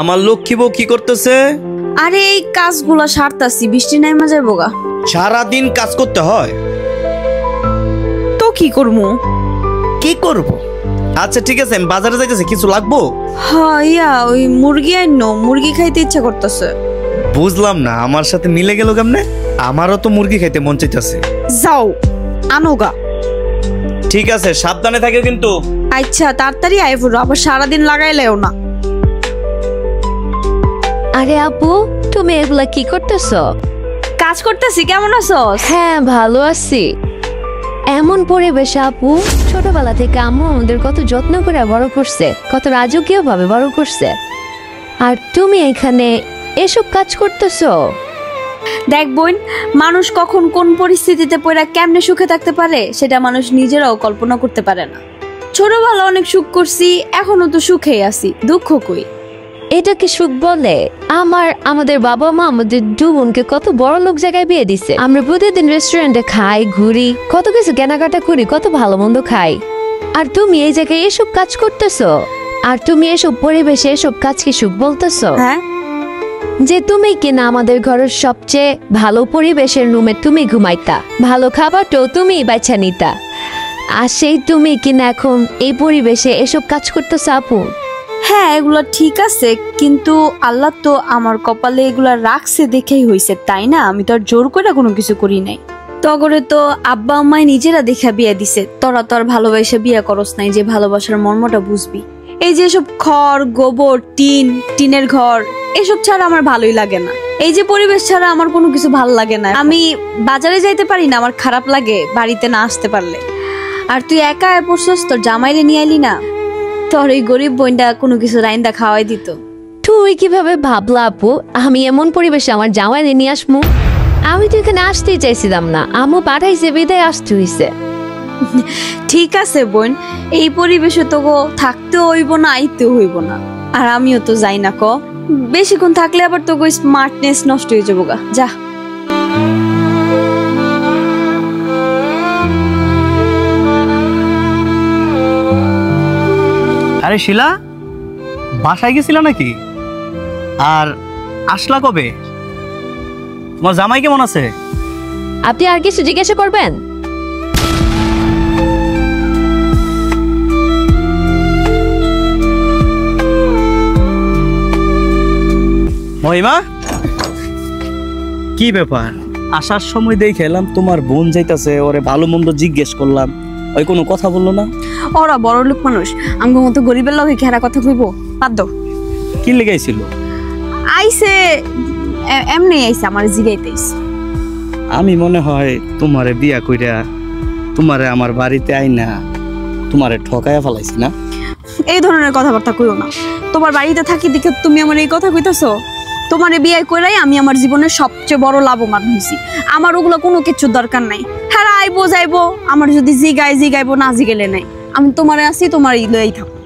আমার লক্ষ্মী বউ কি করতেছে? আরে এই কাজগুলা সারতাছি, বৃষ্টি নাইমা যাইবো গা। সারাদিন কাজ করতে হয় তো কি করবো? কি করব? আচ্ছা ঠিক আছে, আমি বাজারে যাইতেছি, কিছু লাগবো? হ্যাঁ, ওই মুরগি আইনো, মুরগি খাইতে ইচ্ছা করতেছে। বুঝলাম না, আমার সাথে মিলে গেল কেমনে? আমারও তো মুরগি খাইতে মন চাইতেছে। যাও আনো গা। ঠিক আছে, সাবধানে থাকিও কিন্তু। আচ্ছা তাড়াতাড়ি আয় পড়ো, আবার সারাদিন লাগাইলেও না। আরে আপু, তুমি এগুলা কি করতেছো? কাজ করতেছি। কেমন আছো? হ্যাঁ ভালো আছি। এমন পরিবেশে আপু, ছোটবেলা থেকে আম্মু আমাদের কত যত্ন করে বড় করছে, কত রাজকীয় ভাবে বড় করছে, আর তুমি এখানে এসব কাজ করতেছো। দেখ বোন, মানুষ কখন কোন পরিস্থিতিতে পড়ে কেমনে সুখে থাকতে পারে সেটা মানুষ নিজেরাও কল্পনা করতে পারে না। ছোটবেলা অনেক সুখ করছি, এখনো তো সুখেই আছি, দুঃখ কই? এটা কি সুখ বলে? আমাদের বাবা মা আমাদের দু বোনকে কত বড় লোক জায়গায় বিয়ে দিছে। আমরা প্রতিদিন রেস্টুরেন্টে খাই, ঘুরি, কত কিছু কেনাকাটা করি, কত ভালো মন্দ খাই, আর তুমি এই জায়গায় এসব কাজ করতেছো। আর তুমি এসব পরিবেশে এসব কাজ কি সুখ বলতেছো? হ্যাঁ, যে তুমি কিনা আমাদের ঘরের সবচেয়ে ভালো পরিবেশের রুমে তুমি ঘুমাইতা, ভালো খাবারটাও তুমি বাছা নিতা, আর সেই তুমি কিনা এখন এই পরিবেশে এসব কাজ করতেছো আপু। হ্যাঁ এগুলা ঠিক আছে, কিন্তু আল্লাহ তো আমার কপালে এগুলা রাখছে দেখেই হইছে, তাই না? আমি তো আর জোর করে কোনো কিছু করি নাই। তগরে তো আব্বা আম্মাই নিজেরা দেখা বিয়ে দিছে, তোরা তো আর ভালোবাসা বিয়ে করস নাই যে ভালোবাসার মর্মটা বুঝবি। এই যে সব খড়, গোবর, টিনের ঘর, এসব ছাড়া আমার ভালোই লাগে না। এই যে পরিবেশ ছাড়া আমার কোনো কিছু ভালো লাগে না। আমি বাজারে যাইতে পারি না, আমার খারাপ লাগে বাড়িতে না আসতে পারলে। আর তুই একা পড়ছস, তোর জামাইরে নিয়ে আইলি না, তোর এই গরিব বোনটা কোনো কিছু রাইন্দা খাওয়াই দিত। তুই কিভাবে ভাবলা আপু আমি এমন পরিবেশে আমার জামাই নিয়ে আসবো? আমি তো এখানে আসতেই চাইছিলাম না, আম্মু পাঠাইছে বিদায় আসতে হইছে। ঠিক আছে বোন, এই পরিবেশে তো থাকতে হইব না, আইতে হইব না, আর আমিও তো যাই না। বেশিক্ষণ থাকলে আবার তো স্মার্টনেস নষ্ট হয়ে যাবো গা। যা। আরে শিলা, বাসায় গেছিল নাকি? আর আসলা কবে? তোমার জামাই কেমন আছে? আপনি আর কিছু জিজ্ঞাসা করবেন? মহিমা, কি ব্যাপার? আসার সময় দেখে এলাম তোমার বোন যাইতাছে, ওরে ভালো মন্দ জিজ্ঞেস করলাম, ওই কোনো কথা বললো না? ওরা বড় লোক মানুষ, আমার মতো গরিবের লগে ঘেরা কথা কইব? বাদ। কি লেগাইছিল? আইছে এমনি আইছে, আমার জিগাইতেইছে। আমি মনে হয় তোমারে বিয়া কইরা তোমারে আমার বাড়িতে আইনা তোমারে ঠকায়া ফেলাইছি না? এই ধরনের কথাবার্তা কইও না। তোমার বাড়িতে থাকি দেখে তুমি আমার এই কথা কইতাছো? তোমারে বিয়ে কইরাই আমি আমার জীবনের সবচেয়ে বড় লাভবান হইছি। আমার ওগুলো কোনো কিছুর দরকার নাই। হ্যাঁ আইবো যাইবো, আমার যদি জিগাইবো, না জিগেলে নাই। আমি তোমারে আছি, তোমার লইয়াই থাকো।